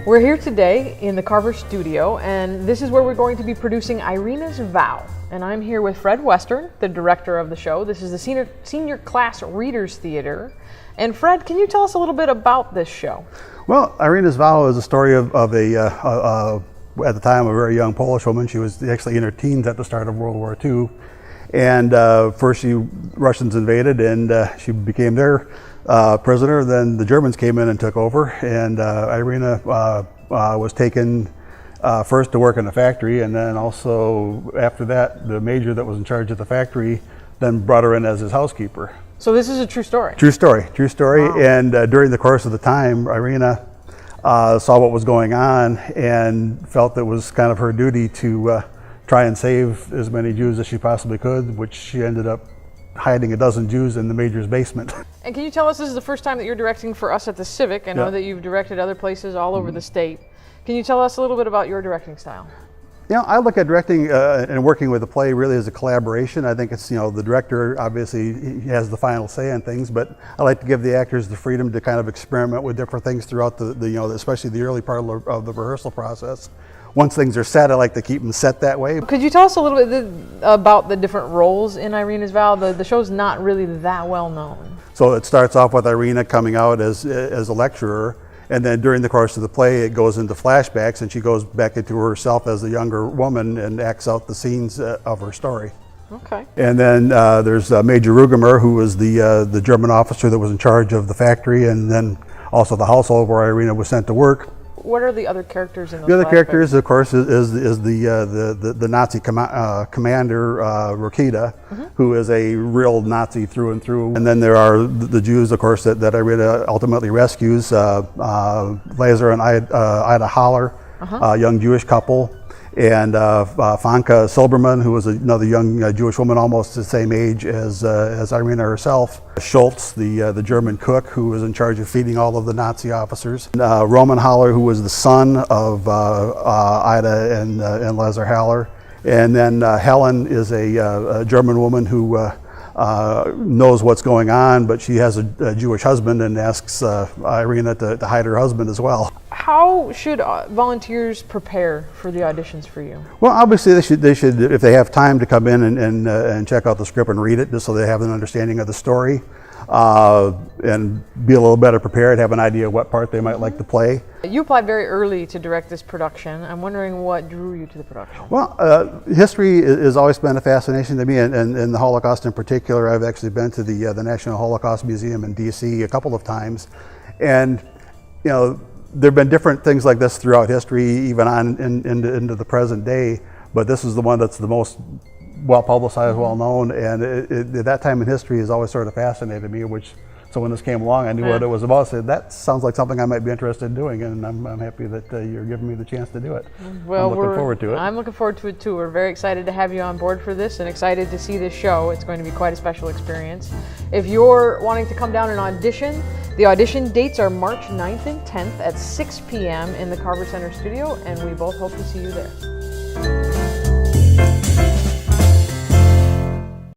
We're here today in the Carver studio, and this is where we're going to be producing Irena's Vow. And I'm here with Fred Western, the director of the show. This is the senior class readers theater. And Fred, can you tell us a little bit about this show? Well, Irena's Vow is a story of at the time, a very young Polish woman. She was actually in her teens at the start of World War II. And first Russians invaded, and she became their prisoner. Then the Germans came in and took over, and Irena was taken first to work in the factory, and then also after that, the major that was in charge of the factory then brought her in as his housekeeper. So this is a true story? True story. Wow. And during the course of the time, Irena saw what was going on and felt it was kind of her duty to try and save as many Jews as she possibly could, which she ended up hiding a dozen Jews in the major's basement. And can you tell us, this is the first time that you're directing for us at the Civic. I know that you've directed other places all over the state. Can you tell us a little bit about your directing style? You know, I look at directing and working with a play really as a collaboration. I think it's, the director obviously he has the final say on things, but I like to give the actors the freedom to kind of experiment with different things throughout especially the early part of the rehearsal process. Once things are set, I like to keep them set that way. Could you tell us a little bit about the different roles in Irena's Vow? The show's not really that well known. So it starts off with Irena coming out as a lecturer, and then during the course of the play it goes into flashbacks, and she goes back into herself as a younger woman and acts out the scenes of her story. Okay. And then there's Major Rugemer, who was the German officer that was in charge of the factory, and then also the household where Irena was sent to work. What are the other characters in those? The other characters, of course, is the Nazi commander Rokita, who is a real Nazi through and through. And then there are the Jews, of course, that Irena ultimately rescues. Lazar and Ida Haller, a young Jewish couple, and Fanka Silberman, who was another young Jewish woman, almost the same age as Irena herself. Schultz, the German cook, who was in charge of feeding all of the Nazi officers. Roman Haller, who was the son of Ida and Lazar Haller. And then Helen is a German woman who knows what's going on, but she has a Jewish husband and asks Irena to hide her husband as well. How should volunteers prepare for the auditions for you? Well, obviously they should, if they have time, to come in and check out the script and read it, just so they have an understanding of the story, and be a little better prepared, have an idea of what part they might like to play. You applied very early to direct this production. I'm wondering what drew you to the production. Well, history has always been a fascination to me, and the Holocaust in particular. I've actually been to the National Holocaust Museum in DC a couple of times, and there have been different things like this throughout history, even on into the present day, but this is the one that's the most well publicized, well known, and at that time in history has always sort of fascinated me, so when this came along, I knew what it was about. I said, that sounds like something I might be interested in doing, and I'm happy that you're giving me the chance to do it. Well, I'm looking forward to it. I'm looking forward to it too. We're very excited to have you on board for this and excited to see this show. It's going to be quite a special experience. If you're wanting to come down and audition, the audition dates are March 9th and 10th at 6 p.m. in the Carver Center studio, and we both hope to see you there.